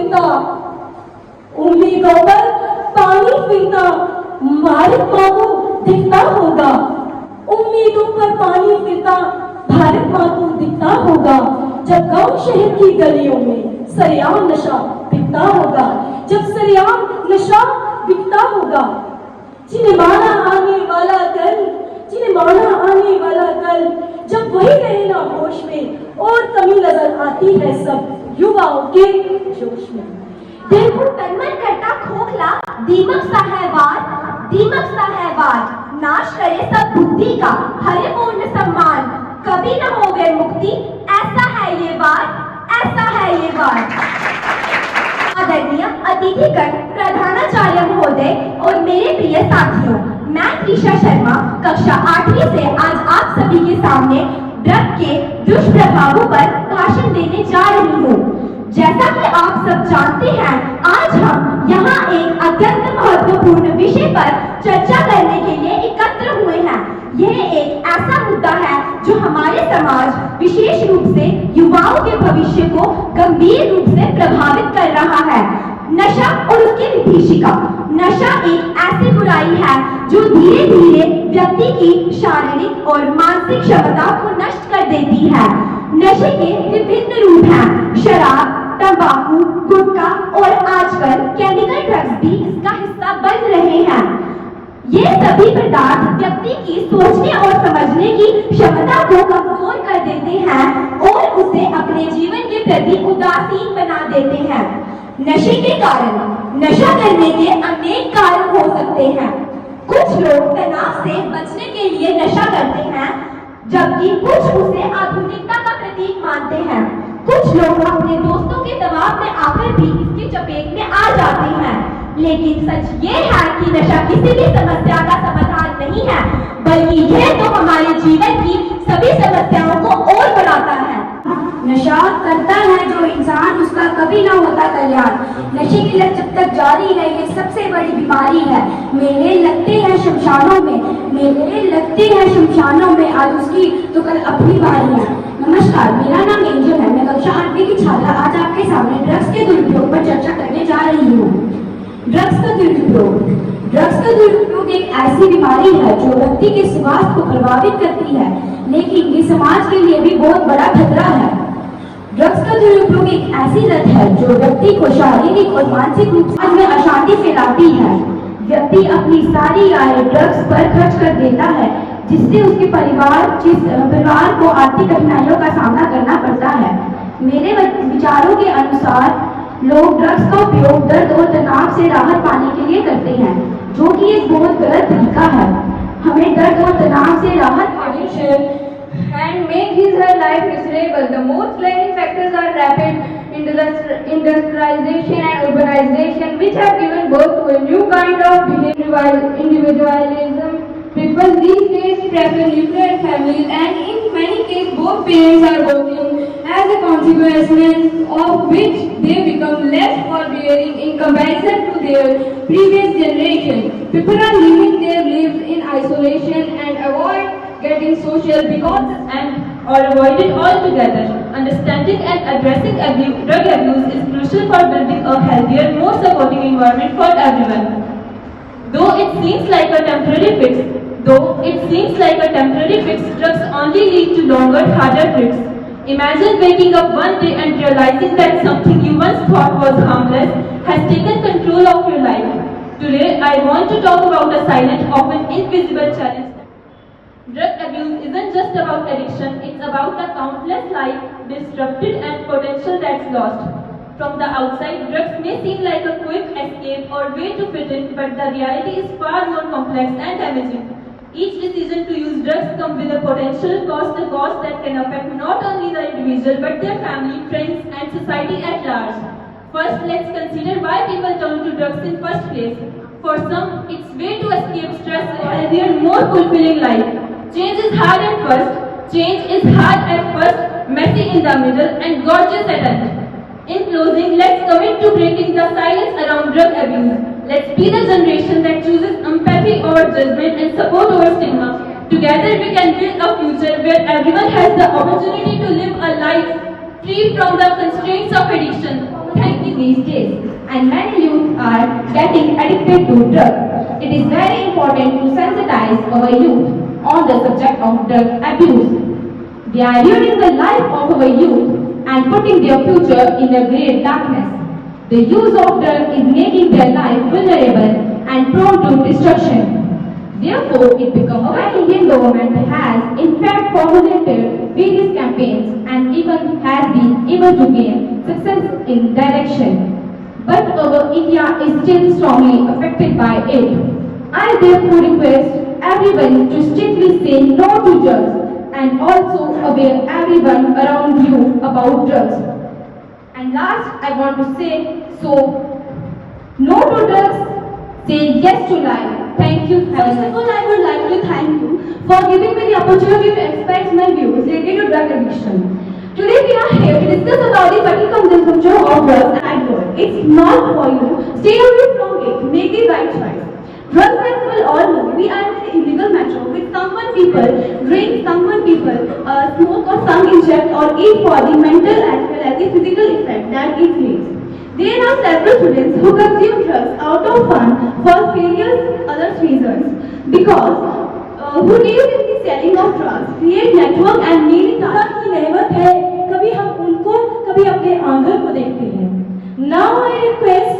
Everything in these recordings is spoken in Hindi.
फिरता, उम्मीदों पर पानी फिरता भारत माँ को दिखता होगा। उम्मीदों पर पानी फिरता भारत माँ को दिखता होगा। जब गांव शहर की गलियों में सरेआम नशा बिकता होगा, जब सरेआम नशा बिकता होगा। जिन्हें माना आने वाला कल, जिन्हें माना आने वाला कल, जब वही रहे ना होश में और कमी नजर आती है सब युवाओं के जोश में। दिल को तन्मन करता खोखला दीमक सा है वार, दीमक सा है वार, नाश करे सब बुद्धि का हरे पूर्ण सम्मान। कभी न हो गए मुक्ति, ऐसा है ये वार, ऐसा है ये वार। आदरणीय अतिथिगण, प्रधानाचार्य महोदय और मेरे प्रिय साथियों, मैं त्रिशा शर्मा कक्षा 8वीं से आज आप सभी के सामने ड्रग के दुष्प्रभावों पर भाषण देने जा रही हूँ। जैसा कि आप सब जानते हैं, आज हम यहाँ एक अत्यंत महत्वपूर्ण विषय पर चर्चा करने के लिए एकत्र हुए हैं। यह एक ऐसा मुद्दा है जो हमारे समाज, विशेष रूप से युवाओं के भविष्य को गंभीर रूप से प्रभावित कर रहा है। नशा और उसकी विभीषिका। नशा एक ऐसी बुराई है जो धीरे धीरे व्यक्ति की शारीरिक और मानसिक क्षमता को नष्ट कर देती है। नशे के विभिन्न रूप हैं। शराब, तंबाकू, गुटखा और आजकल केमिकल ड्रग्स भी इसका हिस्सा बन रहे हैं। ये सभी पदार्थ व्यक्ति की सोचने और समझने की क्षमता को कमजोर कर देते हैं और उसे अपने जीवन के प्रति उदासीन बना देते हैं। नशे के कारण, नशा करने के अनेक कारण हो सकते हैं। कुछ लोग तनाव से बचने के लिए नशा करते हैं, जबकि कुछ उसे आधुनिकता का प्रतीक मानते हैं। कुछ लोग अपने दोस्तों के दबाव में आकर भी इसकी चपेट में आ जाते हैं। लेकिन सच ये है कि नशा किसी भी समस्या का समाधान नहीं है, बल्कि यह तो हमारे जीवन की सभी समस्याओं को और बढ़ाता है। नशा करता है जो इंसान, उसका कभी ना होता कल्याण। नशे की लत जब तक जारी है, ये सबसे बड़ी बीमारी है। मेले लगते हैं शमशानों में, मेले लगते हैं शमशानों में, आज उसकी तो कल अपनी बारी है। नमस्कार, मेरा नाम एंजल है। मैं कक्षा 8वीं की छात्रा आज आपके सामने ड्रग्स के दुरुपयोग पर चर्चा करने जा रही हूँ। ड्रग्स का दुरुपयोग। ड्रग्स का दुरुपयोग एक ऐसी बीमारी है जो व्यक्ति के स्वास्थ्य को प्रभावित करती है, लेकिन ये समाज के लिए भी बहुत बड़ा खतरा है। ड्रग्स का दुरुपयोग एक ऐसी लत है जो व्यक्ति को शारीरिक और मानसिक रूप से अशांति फैलाती है। व्यक्ति अपनी सारी आय ड्रग्स पर खर्च कर देता है, जिससे उसके परिवार को आर्थिक कठिनाइयों का सामना करना पड़ता है। मेरे विचारों के अनुसार लोग ड्रग्स का उपयोग दर्द और तनाव से राहत पाने के लिए करते हैं, जो कि एक बहुत गलत तरीका है। हमें दर्द और तनाव से राहत and make his her life miserable. The most glaring factors are rapid industrialization and urbanization, which have given birth to a new kind of behavioral individualism. People these days prefer nuclear families, and in many cases both parents are working, as a consequence of which they become less forbearing in comparison to their previous generation. People are living their lives in isolation and avoid getting social because or avoid it altogether. Understanding and addressing drug abuse is crucial for building a healthier, more supporting environment for everyone. Though it seems like a temporary fix, drugs only lead to longer, harder trips. Imagine waking up one day and realizing that something you once thought was harmless has taken control of your life. Today, I want to talk about a silent, often invisible challenge. Drug abuse isn't just about addiction, it's about the countless lives disrupted and potential that's lost. From the outside, drugs may seem like a quick escape or way to fit in, but the reality is far more complex and damaging. Each decision to use drugs comes with a potential cost, a cost that can affect not only the individual but their family, friends, and society at large. First, let's consider why people turn to drugs in first place. For some, it's way to escape stress, a healthier, more fulfilling life. Change is hard at first, messy in the middle, and gorgeous at the end. In closing, let's commit to breaking the silence around drug abuse. Let's be the generation that chooses empathy over judgment and support over stigma. Together we can build a future where everyone has the opportunity to live a life free from the constraints of addiction. Thank you. these days, and many youth are getting addicted to drugs. It is very important to sensitize our youth on the subject of drug abuse. They are ruining the life of our youth and putting their future in a great darkness. The use of drugs is making their life vulnerable and prone to destruction. Therefore, it becomes our Indian government has in fact formulated various campaigns and even has been able to gain success in direction. But our India is still strongly affected by it. I therefore request everyone to strictly say no to drugs and also aware everyone around you about drugs. And last, I want to say, so no to drugs, say yes to life. Thank you. First of all, I would like to thank you for giving me the opportunity to express my views related to drug addiction. Today we are here to discuss about the petty consumption of drugs and world. It's not for you. Stay away from it. Make the right choice. Drugs, as we all know, we are in an illegal metro with someone people drink, someone people smoke or some inject or eat for the mental as well as the physical effect that it leaves. There are several students who consume drugs out of fun for various other reasons because who deal in the selling of drugs, create network and mean की रहमत है, कभी हम उनको कभी अपने आंगन को देखते हैं. Now I request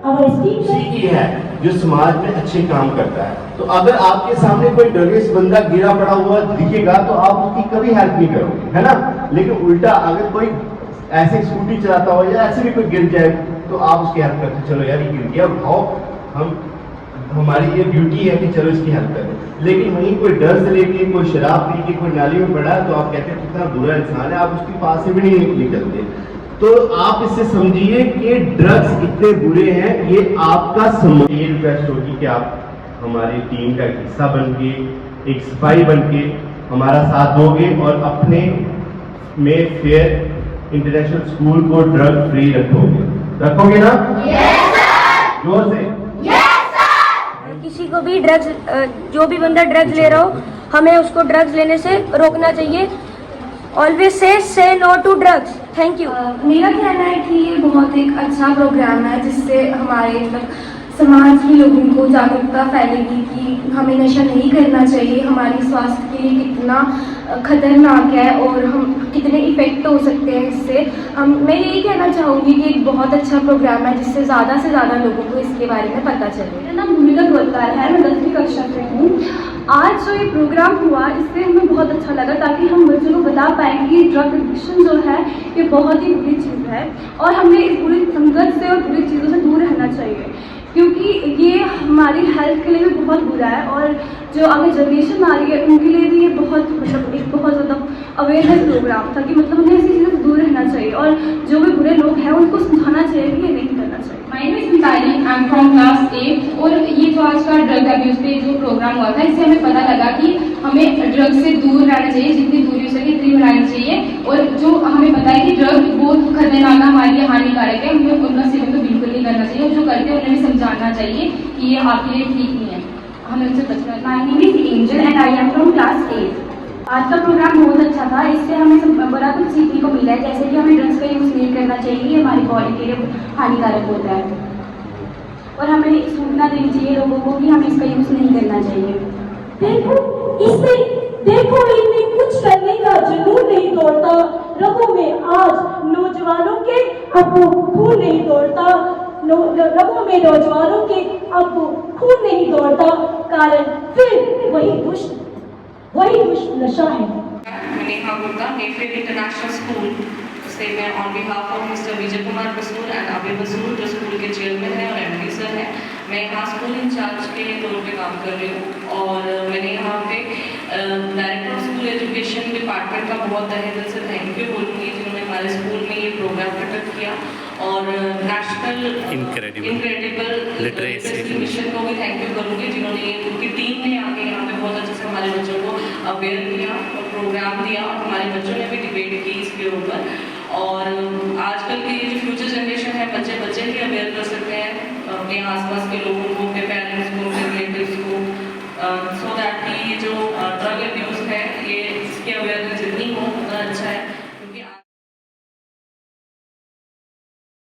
our esteemed की है जो समाज में अच्छे काम करता है. तो अगर आपके सामने कोई डरवेश बंदा गिरा पड़ा हुआ दिखेगा तो आप उसकी कभी हेल्प नहीं करोगे, है ना. लेकिन उल्टा अगर कोई ऐसे स्कूटी चलाता हो या ऐसे भी कोई गिर जाए तो आप उसकी हेल्प करते, चलो यार ये गिर गया उठाओ, हमारी ये ड्यूटी है कि चलो इसकी हेल्प करें. लेकिन वहीं कोई ड्रग्स लेके, कोई शराब पी के कोई नाली में पड़ा तो आप कहते हैं कितना बुरा इंसान है, आप उसके पास से भी नहीं निकलते. तो आप इससे समझिए कि ड्रग्स इतने बुरे हैं, ये आपका समझ. ये रिक्वेस्ट होगी कि आप हमारी टीम का एक हिस्सा बन के, एक सिपाही बन के हमारा साथ दोगे और अपने में फेयर इंटरनेशनल स्कूल को ड्रग फ्री रखोगे ना? Yes sir. जोर से यस सर। किसी को भी ड्रग्स, जो भी बंदा ड्रग्स ले रहा हो, हमें उसको ड्रग्स लेने से रोकना चाहिए. Always say no to drugs. Thank you. मेरा कहना है कि ये बहुत एक अच्छा प्रोग्राम है जिससे हमारे समाज के लोगों को जागरूकता फैलेगी कि हमें नशा नहीं करना चाहिए, हमारे स्वास्थ्य के लिए कितना खतरनाक है और हम कितने इफेक्ट हो सकते हैं इससे. मैं यही कहना चाहूँगी कि एक बहुत अच्छा प्रोग्राम है जिससे ज़्यादा से ज़्यादा लोगों को इसके बारे में पता चले. मेरा नाम भूमिका गोलकार है, मैं 10वीं कक्षा से हूँ. आज जो ये प्रोग्राम हुआ इससे हमें बहुत अच्छा लगा ताकि हम बच्चों को बता पाएँ कि ड्रग एडिक्शन जो है ये बहुत ही बुरी चीज़ है और हमें इस बुरी संगत से और बुरी चीज़ों से दूर रहना चाहिए क्योंकि ये हमारी हेल्थ के लिए भी बहुत बुरा है और जो आगे जनरेशन आ रही है उनके लिए भी ये बहुत मतलब एक बहुत ज़्यादा अवेयरनेस प्रोग्राम था कि मतलब उन्हें ऐसी चीज़ों से दूर रहना चाहिए और जो भी बुरे लोग हैं उनको समझाना चाहिए कि ये नहीं करना चाहिए. My name is Mitali, I am from class 8 और ये जो आज का ड्रग अब्यूज पे जो प्रोग्राम हुआ था इससे हमें पता लगा कि हमें ड्रग से दूर रहना चाहिए, जितनी दूरी हो सके इतनी बनानी चाहिए. और जो हमें पता है कि ड्रग बहुत खतरनाक है, हमारे लिए हानिकारक है, हमें उनका सेवन तो बिल्कुल नहीं करना चाहिए और जो करते हैं उन्हें भी समझाना चाहिए कि ये आपके लिए ठीक नहीं है, हमें उनसे बचना. My name is Angel and I am from class 8. आज का प्रोग्राम बहुत अच्छा था, इससे हमें बड़ा कुछ सीखने को मिला है जैसे कि हमें ड्रग्स का यूज़ नहीं करना चाहिए, ये हमारी बॉडी के लिए हानिकारक होता है और हमें सूचना देनी चाहिए लोगों को कि हमें इसका यूज़ नहीं करना चाहिए. देखो इनमें कुछ करने का जुनून नहीं दौड़ता, रगों में आज नौजवानों के अब खून नहीं दौड़ता, रगों में नौजवानों के अब खून नहीं दौड़ता, कारण फिर वही दुष्ट नशा है. Neha Gupta, Mayfield International School से मैं on behalf of mister Vijay Kumar Basur and Abhay Basur जो स्कूल के चेयरमैन हैं और एमडी सर हैं, मैं यहाँ स्कूल इंचार्ज के तौर पे काम कर रही हूँ और मैंने यहाँ पे director of school education department का बहुत तहे दिल से थैंक यू बोलूँगी जिन्होंने हमारे स्कूल में ये प्रोग्राम कंडक्ट किया और नेशनल इनक्रेडिबल लिटरेसी मिशन को भी थैंक यू करूँगी जिन्होंने उनकी टीम ने आके यहाँ पे बहुत अच्छे से हमारे बच्चों को अवेयर किया और प्रोग्राम दिया और हमारे बच्चों ने भी डिबेट की इसके ऊपर. और आजकल की जो फ्यूचर जनरेशन है बच्चे ही अवेयर कर सकते हैं अपने आसपास के लोगों को